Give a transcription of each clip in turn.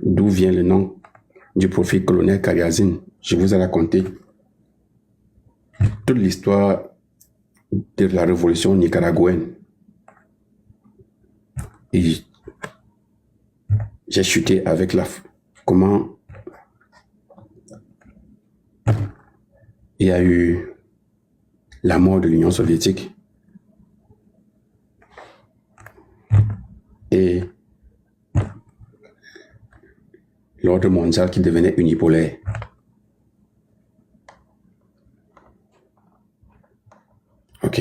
d'où vient le nom du profil colonel Cariazine. Je vous ai raconté toute l'histoire de la révolution nicaraguayenne. Et j'ai chuté avec comment il y a eu la mort de l'Union soviétique et l'ordre mondial qui devenait unipolaire. Ok.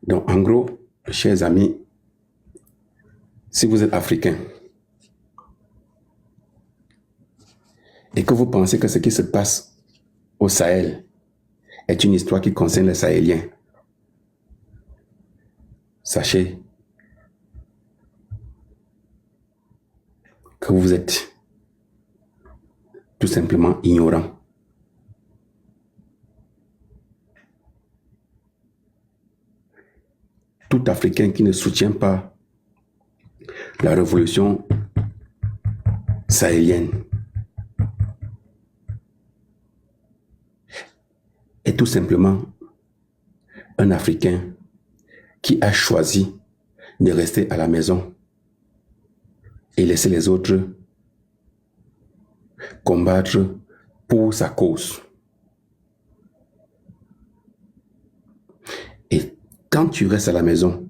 Donc, en gros, chers amis, si vous êtes africain et que vous pensez que ce qui se passe au Sahel est une histoire qui concerne les Sahéliens, sachez que vous êtes tout simplement ignorant. Tout Africain qui ne soutient pas la révolution sahélienne est tout simplement un Africain qui a choisi de rester à la maison et laisser les autres combattre pour sa cause. Et quand tu restes à la maison,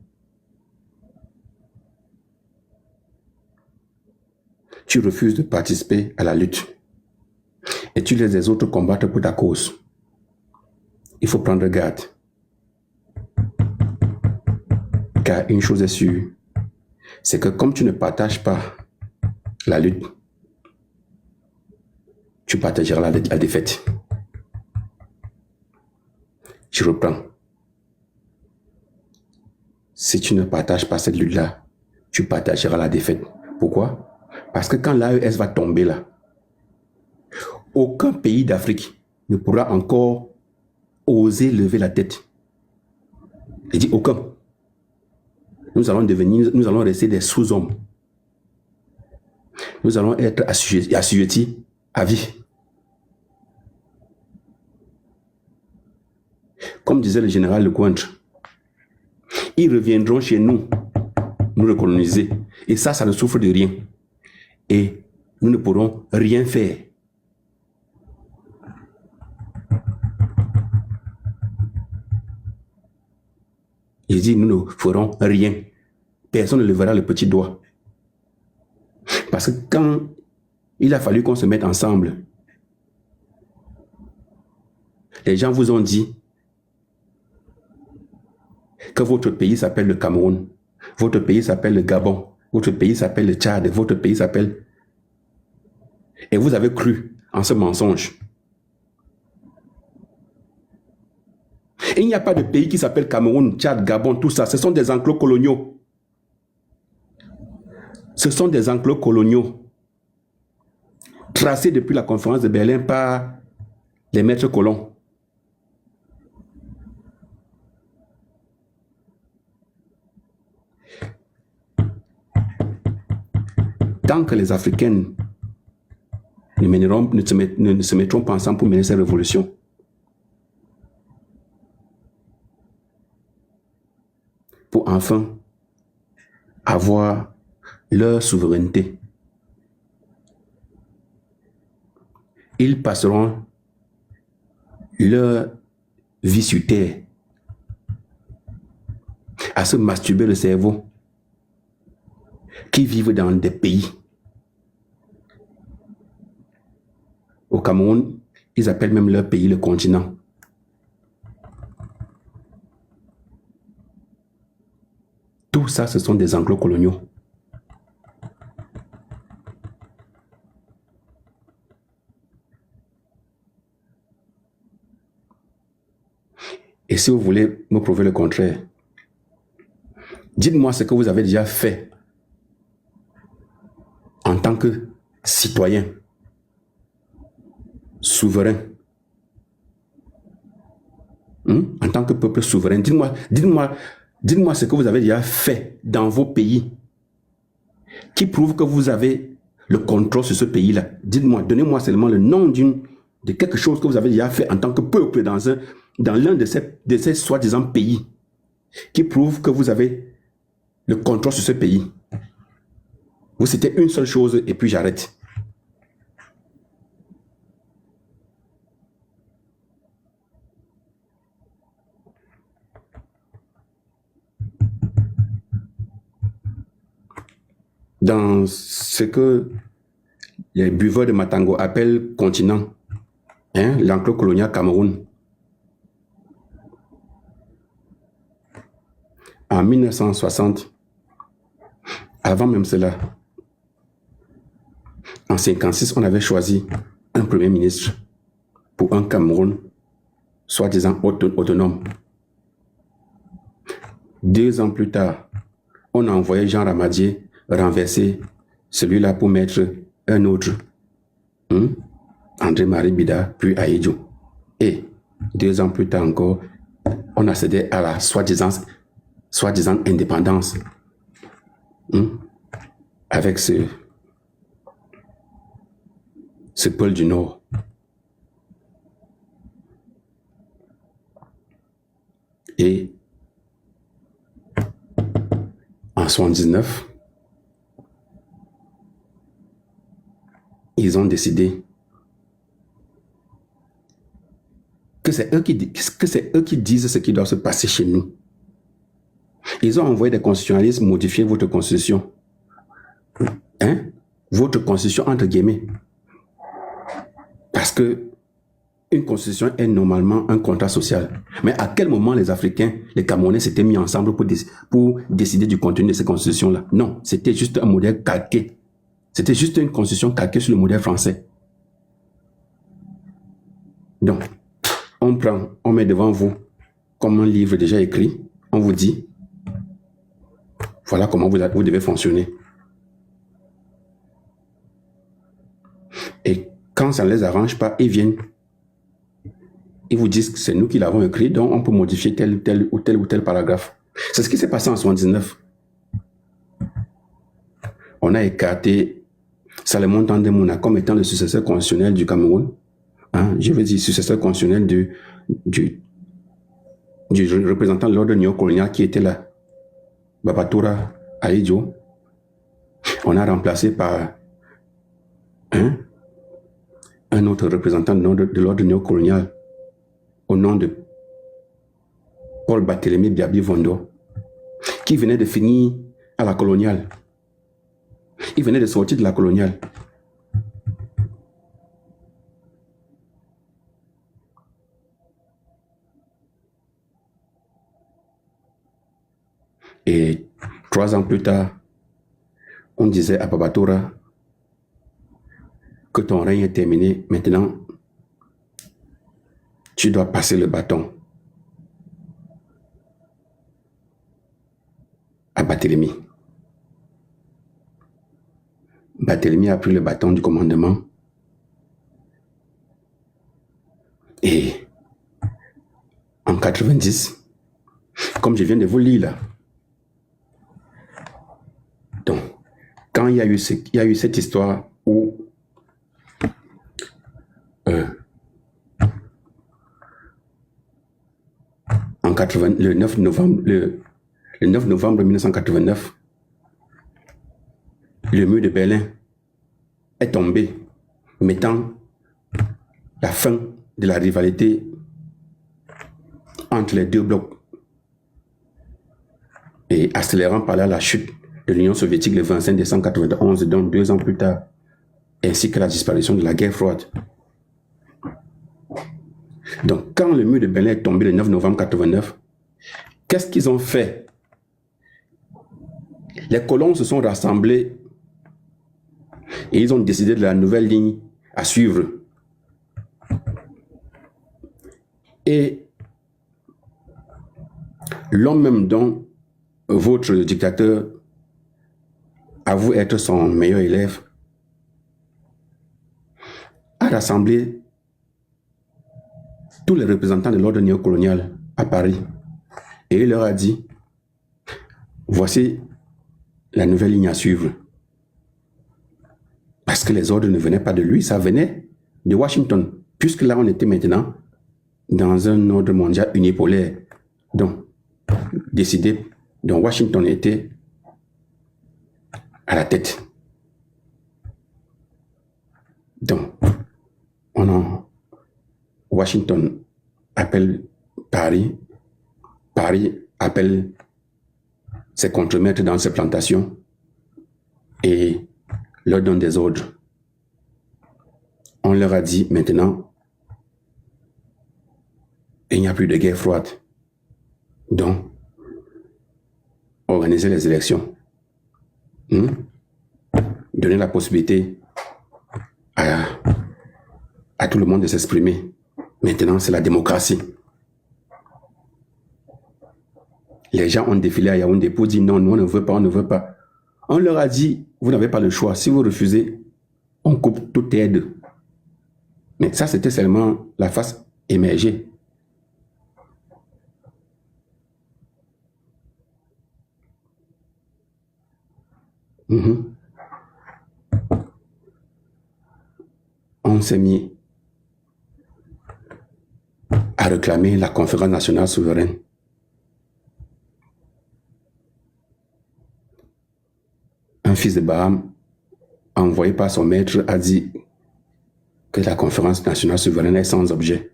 tu refuses de participer à la lutte et tu laisses les autres combattre pour ta cause. Il faut prendre garde. Car une chose est sûre, c'est que comme tu ne partages pas la lutte, tu partageras la défaite. Je reprends. Si tu ne partages pas cette lutte-là, tu partageras la défaite. Pourquoi? Parce que quand l'AES va tomber là, aucun pays d'Afrique ne pourra encore oser lever la tête. Je dis aucun. Nous allons rester des sous-hommes. Nous allons être assujettis à vie. Comme disait le général Lecointre, ils reviendront chez nous, nous recoloniser. Et ça ne souffre de rien. Et nous ne pourrons rien faire. Il dit, nous ne ferons rien. Personne ne lèvera le petit doigt. Parce que quand il a fallu qu'on se mette ensemble, les gens vous ont dit que votre pays s'appelle le Cameroun, votre pays s'appelle le Gabon, votre pays s'appelle le Tchad, votre pays s'appelle... Et vous avez cru en ce mensonge. Et il n'y a pas de pays qui s'appelle Cameroun, Tchad, Gabon, tout ça. Ce sont des enclos coloniaux. Ce sont des enclos coloniaux tracés depuis la conférence de Berlin par les maîtres colons. Tant que les Africains ne se mettront pas ensemble pour mener cette révolution, pour enfin avoir leur souveraineté, ils passeront leur vie sur terre à se masturber le cerveau, qui vivent dans des pays. Au Cameroun, ils appellent même leur pays le continent. Tout ça, ce sont des enclos coloniaux. Et si vous voulez me prouver le contraire, dites-moi ce que vous avez déjà fait en tant que citoyen, souverain, en tant que peuple souverain. Dites-moi Dites-moi ce que vous avez déjà fait dans vos pays qui prouve que vous avez le contrôle sur ce pays-là. Dites-moi, donnez-moi seulement le nom de quelque chose que vous avez déjà fait en tant que peuple dans l'un de ces soi-disant pays qui prouve que vous avez le contrôle sur ce pays. Vous citez une seule chose et puis j'arrête. Dans ce que les buveurs de Matango appellent continent, l'enclos colonial Cameroun, en 1960, avant même cela, en 1956, on avait choisi un premier ministre pour un Cameroun soi-disant autonome. 2 ans plus tard, on a envoyé Jean Ramadier renverser celui-là pour mettre un autre, André-Marie Bida, puis Ahidjo. Et 2 ans plus tard encore, on a cédé à la soi-disant indépendance avec ce pôle du Nord. Et en 1979, ils ont décidé que c'est eux qui disent ce qui doit se passer chez nous. Ils ont envoyé des constitutionnalistes modifier votre constitution. Votre constitution entre guillemets. Parce que une constitution est normalement un contrat social. Mais à quel moment les Africains, les Camerounais s'étaient mis ensemble pour décider du contenu de ces constitutions-là? Non, c'était juste un modèle calqué. C'était juste une constitution calquée sur le modèle français. Donc, on met devant vous comme un livre déjà écrit, on vous dit, voilà comment vous devez fonctionner. Et quand ça ne les arrange pas, ils viennent. Ils vous disent que c'est nous qui l'avons écrit, donc on peut modifier tel ou tel paragraphe. C'est ce qui s'est passé en 1979. On a écarté Salomon Tandemuna comme étant le successeur constitutionnel du Cameroun. Je veux dire, successeur constitutionnel du représentant de l'ordre néocolonial qui était là, Babatoura Ahidjo. On a remplacé par un autre représentant de l'ordre néocolonial au nom de Paul Barthélemy Biabi Vondo, qui venait de finir à la coloniale. Il venait de sortir de la coloniale. Et 3 ans plus tard, on disait à Babatoura que ton règne est terminé. Maintenant, tu dois passer le bâton à Barthélemy. Barthélemy a pris le bâton du commandement et en 90, comme je viens de vous lire là, donc quand il y a eu cette histoire où le 9 novembre 1989, le mur de Berlin est tombé, mettant la fin de la rivalité entre les deux blocs et accélérant par là la chute de l'Union soviétique le 25 décembre 1991, donc 2 ans plus tard, ainsi que la disparition de la guerre froide. Donc, quand le mur de Berlin est tombé le 9 novembre 1989, qu'est-ce qu'ils ont fait? Les colons se sont rassemblés et ils ont décidé de la nouvelle ligne à suivre. Et l'homme même dont votre dictateur avoue être son meilleur élève a rassemblé tous les représentants de l'ordre néocolonial à Paris et il leur a dit Voici la nouvelle ligne à suivre. Parce que les ordres ne venaient pas de lui, ça venait de Washington. Puisque là, on était maintenant dans un ordre mondial unipolaire. Donc, décidé, dont Washington était à la tête. Donc, Washington appelle Paris, Paris appelle ses contremaîtres dans ses plantations et leur donne des ordres. On leur a dit maintenant, il n'y a plus de guerre froide. Donc, organiser les élections. Donner la possibilité à tout le monde de s'exprimer. Maintenant, c'est la démocratie. Les gens ont défilé à Yaoundé pour dire non, nous on ne veut pas, on ne veut pas. On leur a dit, vous n'avez pas le choix. Si vous refusez, on coupe toute aide. Mais ça, c'était seulement la face émergée. On s'est mis à réclamer la conférence nationale souveraine. Un fils de Baham, envoyé par son maître, a dit que la conférence nationale souveraine est sans objet.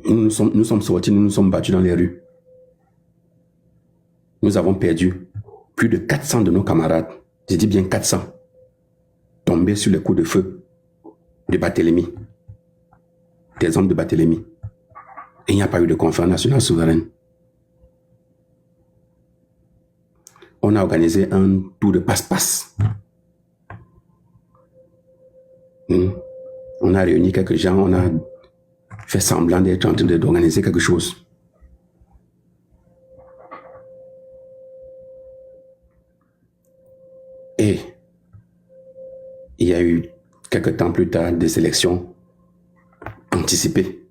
Nous sommes sortis, nous nous sommes battus dans les rues. Nous avons perdu plus de 400 de nos camarades, je dis bien 400, tombés sur le coup de feu de Barthélemy, des hommes de Barthélemy. Et il n'y a pas eu de conférence nationale souveraine. On a organisé un tour de passe-passe. On a réuni quelques gens, on a fait semblant d'être en train d'organiser quelque chose. Et il y a eu quelques temps plus tard des élections anticipées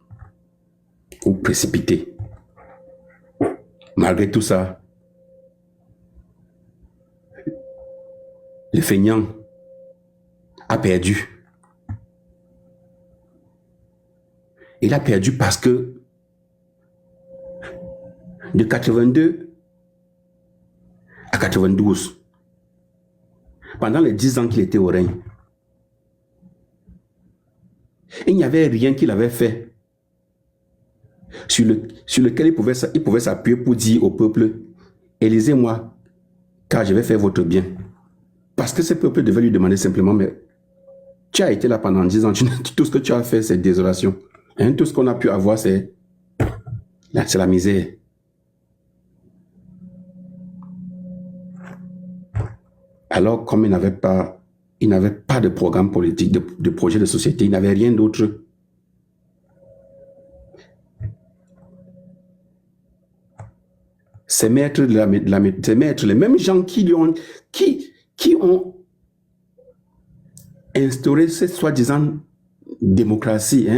ou précipitées. Malgré tout ça, le feignant a perdu. Il a perdu parce que de 82 à 92, pendant les 10 ans qu'il était au règne, il n'y avait rien qu'il avait fait sur lequel il pouvait s'appuyer pour dire au peuple, élisez-moi, car je vais faire votre bien. Parce que ce peuple devait lui demander simplement, mais tu as été là pendant 10 ans, tout ce que tu as fait, c'est désolation. Tout ce qu'on a pu avoir, c'est la misère. Alors, comme il n'avait pas de programme politique, de projet de société, il n'avait rien d'autre. Ces maîtres, les mêmes gens qui ont instauré cette soi-disant démocratie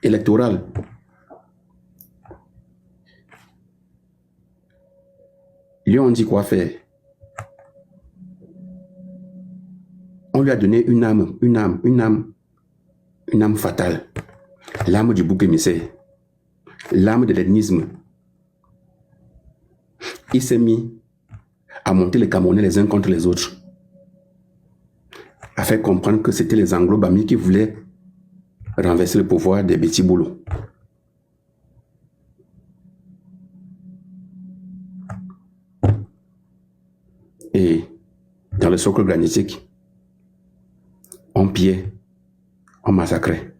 électorale, lui ont dit quoi faire. On lui a donné une âme fatale. L'âme du bouc émissaire. L'âme de l'ethnisme. Il s'est mis à monter les Camerounais les uns contre les autres. À faire comprendre que c'était les Anglo-Bami qui voulaient renverser le pouvoir des Betty Boulot. Et dans le socle granitique, on pillait, on massacrait.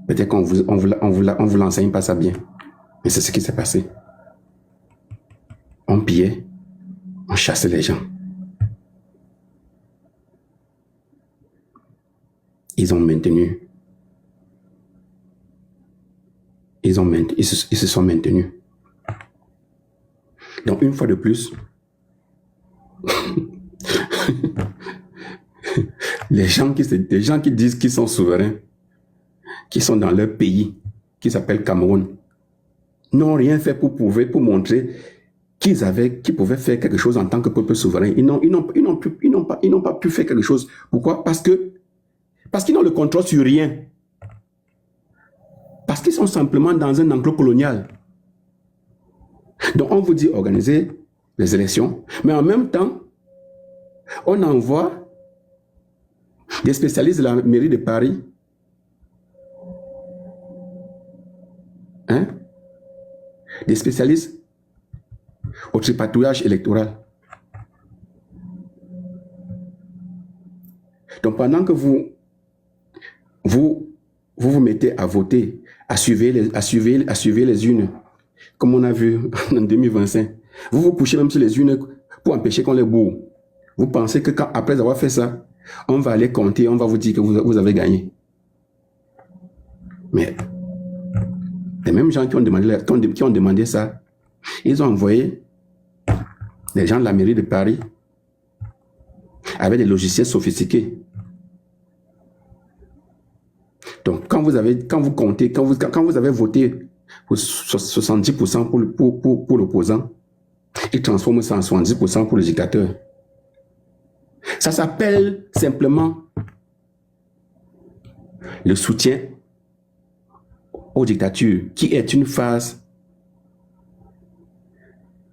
Peut-être qu'on vous l'enseigne pas ça bien, mais c'est ce qui s'est passé. On pillait, on chassait les gens. Ils ont maintenu. Ils se sont maintenus. Donc, une fois de plus, Les gens qui disent qu'ils sont souverains, qui sont dans leur pays, qui s'appelle Cameroun, n'ont rien fait pour montrer qu'ils pouvaient faire quelque chose en tant que peuple souverain. Ils n'ont pas pu faire quelque chose. Pourquoi? Parce qu'ils n'ont le contrôle sur rien. Parce qu'ils sont simplement dans un enclos colonial. Donc on vous dit organiser les élections, mais en même temps, on envoie des spécialistes de la mairie de Paris, des spécialistes au tripatouillage électoral. Donc pendant que vous mettez à voter, à suivre les urnes, comme on a vu en 2025, vous vous couchez même sur les urnes pour empêcher qu'on les bourre. Vous pensez que après avoir fait ça, on va aller compter, on va vous dire que vous avez gagné. Mais les mêmes gens qui ont demandé ça, ils ont envoyé des gens de la mairie de Paris avec des logiciels sophistiqués. Donc, quand vous comptez, quand vous avez voté pour 70% pour l'opposant, ils transforment ça en 70% pour le dictateur. Ça s'appelle simplement le soutien aux dictatures, qui est une phase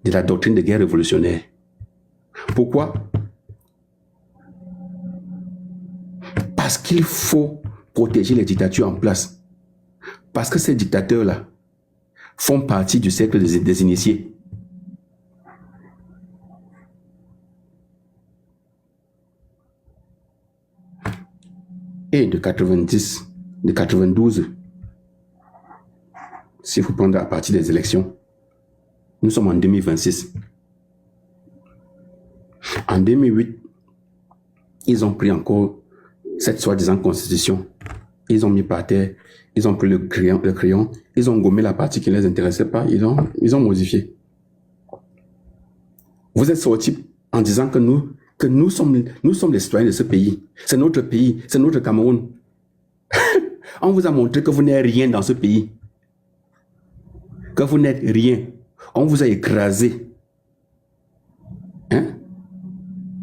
de la doctrine de guerre révolutionnaire. Pourquoi? Parce qu'il faut protéger les dictatures en place. Parce que ces dictateurs-là font partie du cercle des initiés. Et de 92, si vous prenez à partir des élections, nous sommes en 2026. En 2008, ils ont pris encore cette soi-disant constitution. Ils ont mis par terre, ils ont pris le crayon, ils ont gommé la partie qui ne les intéressait pas, ils ont modifié. Vous êtes sortis en disant que nous sommes les citoyens de ce pays. C'est notre pays, c'est notre Cameroun. On vous a montré que vous n'êtes rien dans ce pays. Que vous n'êtes rien. On vous a écrasé.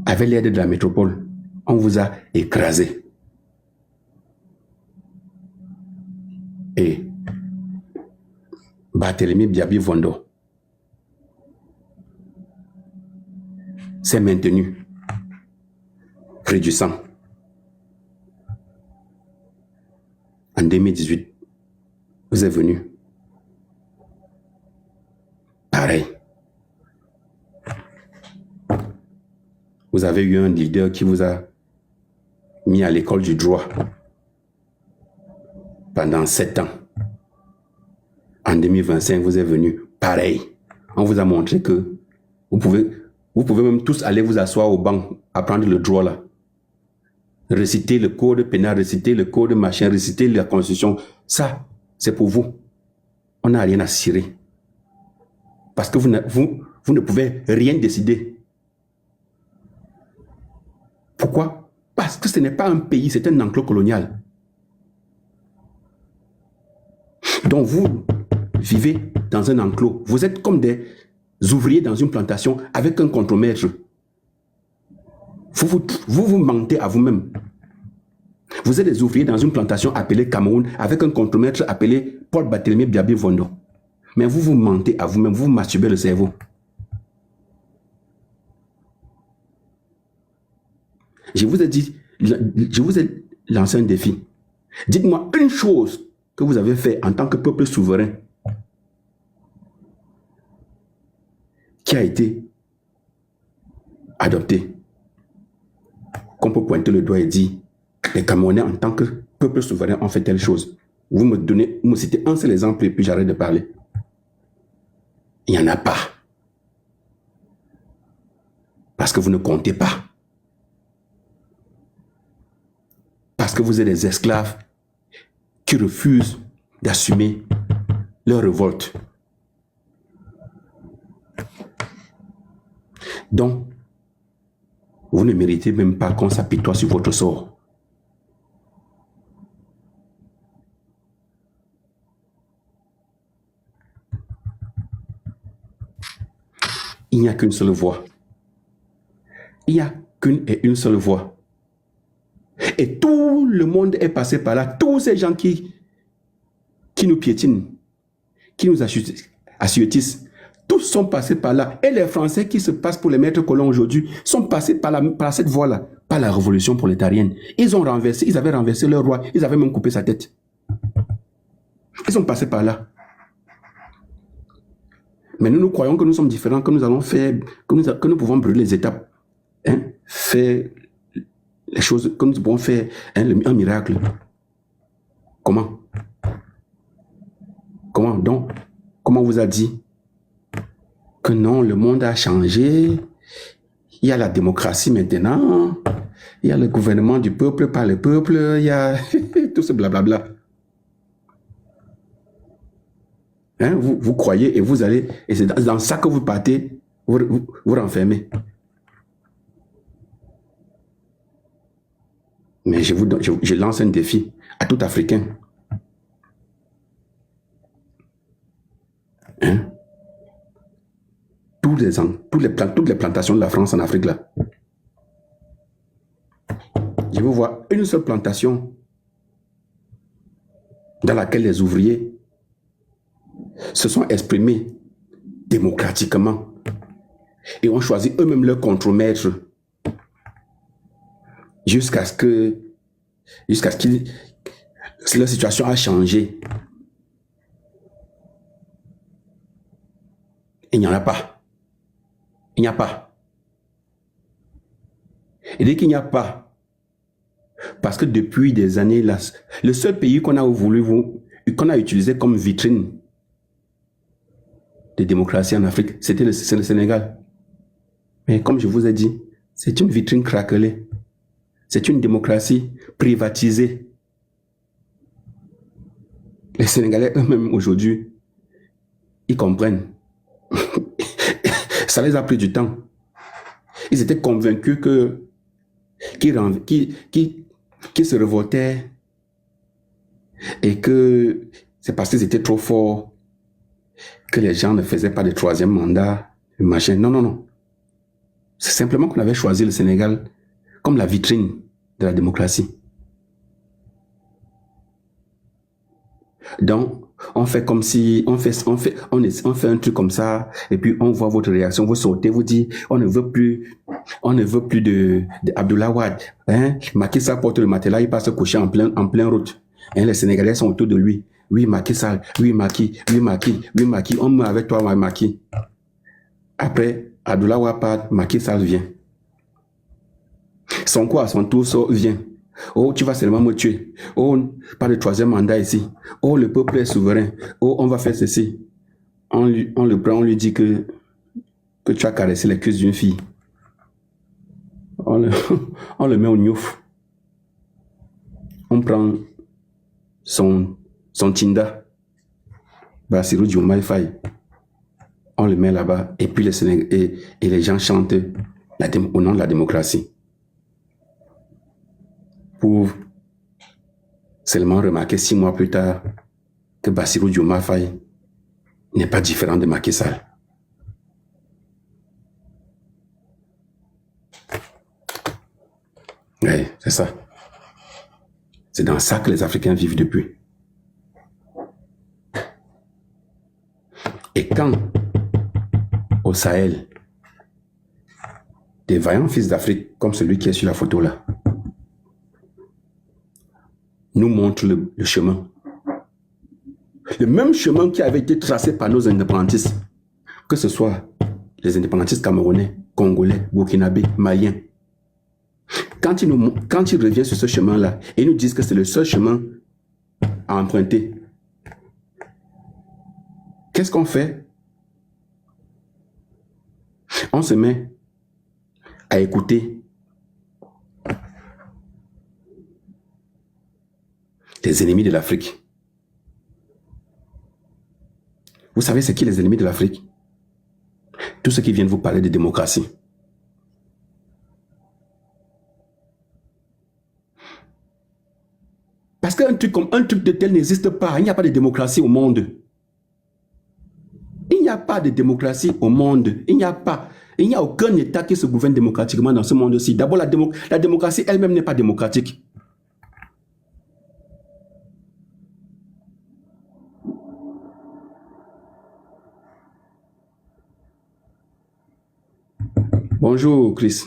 Avec l'aide de la métropole. On vous a écrasé. Et Barthélemy Biabi Vondo s'est maintenu près du sang. En 2018, vous êtes venu. Pareil. Vous avez eu un leader qui vous a mis à l'école du droit pendant 7 ans. En 2025, vous êtes venu. Pareil. On vous a montré que vous pouvez même tous aller vous asseoir au banc, apprendre le droit là. Réciter le code pénal, réciter le code machin, réciter la constitution. Ça, c'est pour vous. On n'a rien à cirer. Parce que vous ne pouvez rien décider. Pourquoi? Parce que ce n'est pas un pays, c'est un enclos colonial. Donc vous vivez dans un enclos. Vous êtes comme des ouvriers dans une plantation avec un contremaître. Vous mentez à vous-même. Vous êtes des ouvriers dans une plantation appelée Cameroun avec un contremaître appelé Paul Barthélemy Biabi Vondo. Mais vous mentez à vous-même, vous masturbez le cerveau. Je vous ai lancé un défi. Dites-moi une chose que vous avez fait en tant que peuple souverain qui a été adopté, qu'on peut pointer le doigt et dire les Camerounais en tant que peuple souverain ont fait telle chose. Vous me citez un seul exemple et puis j'arrête de parler. Il n'y en a pas. Parce que vous ne comptez pas. Parce que vous êtes des esclaves qui refusent d'assumer leur révolte. Donc, vous ne méritez même pas qu'on s'apitoie sur votre sort. il n'y a qu'une seule voie. Il n'y a qu'une et une seule voie. Et tout le monde est passé par là. Tous ces gens qui nous piétinent, qui nous assujettissent, tous sont passés par là. Et les Français qui se passent pour les maîtres colons aujourd'hui sont passés par cette voie-là, par la révolution prolétarienne. Ils avaient renversé leur roi, ils avaient même coupé sa tête. Ils sont passés par là. Mais nous croyons que nous sommes différents, que nous allons faire, que nous pouvons brûler les étapes, faire les choses, que nous pouvons faire un miracle. Comment? Donc, comment on vous a dit que non, le monde a changé, il y a la démocratie maintenant, il y a le gouvernement du peuple par le peuple, il y a tout ce blablabla. Vous croyez et vous allez, et c'est dans ça que vous partez, vous renfermez. Mais je lance un défi à tout Africain. Toutes les plantations de la France en Afrique, là. Je veux voir une seule plantation dans laquelle les ouvriers se sont exprimés démocratiquement et ont choisi eux-mêmes leur contremaître jusqu'à ce que leur situation a changé. Il n'y en a pas. Il n'y a pas. Et dès qu'il n'y a pas, parce que depuis des années, là, le seul pays qu'on a utilisé comme vitrine de démocratie en Afrique, c'est le Sénégal. Mais comme je vous ai dit, c'est une vitrine craquelée. C'est une démocratie privatisée. Les Sénégalais eux-mêmes aujourd'hui, ils comprennent. Ça les a pris du temps. Ils étaient convaincus qu'ils se révoltaient et que c'est parce qu'ils étaient trop forts que les gens ne faisaient pas de troisième mandat, machin. Non, non, non. C'est simplement qu'on avait choisi le Sénégal comme la vitrine de la démocratie. Donc, on fait comme si, on fait un truc comme ça, et puis on voit votre réaction, vous sautez, vous dites, on ne veut plus de Abdoulaye Wade, Macky Sall porte le matelas, il passe se coucher en plein route, les Sénégalais sont autour de lui, oui Macky Sall, oui Macky, on meurt avec toi Macky. Après, Abdoulaye Wade part, Macky Sall vient. Sonko à son tour vient. Oh, tu vas seulement me tuer. Oh, pas de troisième mandat ici. Oh, le peuple est souverain. Oh, on va faire ceci. On le prend, on lui dit que tu as caressé les cuisses d'une fille. On le met au gnouf. On prend son Tinda. Bassirou Diomaye Faye. On le met là-bas. Et puis les gens chantent au nom de la démocratie. Pour seulement remarquer 6 mois plus tard que Bassirou Diomaye Faye n'est pas différent de Macky Sall. Oui, c'est ça. C'est dans ça que les Africains vivent depuis. Et quand, au Sahel, des vaillants fils d'Afrique, comme celui qui est sur la photo là, nous montre le chemin. Le même chemin qui avait été tracé par nos indépendantistes, que ce soit les indépendantistes camerounais, congolais, burkinabés, maliens. Quand ils reviennent sur ce chemin-là et nous disent que c'est le seul chemin à emprunter, qu'est-ce qu'on fait? On se met à écouter les ennemis de l'Afrique. Vous savez c'est qui les ennemis de l'Afrique? Tous ceux qui viennent vous parler de démocratie. Parce qu'un truc de tel n'existe pas. Il n'y a pas de démocratie au monde. Il n'y a pas pas de démocratie au monde. Il n'y a pas. Il n'y a aucun État qui se gouverne démocratiquement dans ce monde-ci. D'abord, la démocratie elle-même n'est pas démocratique. Bonjour, Chris.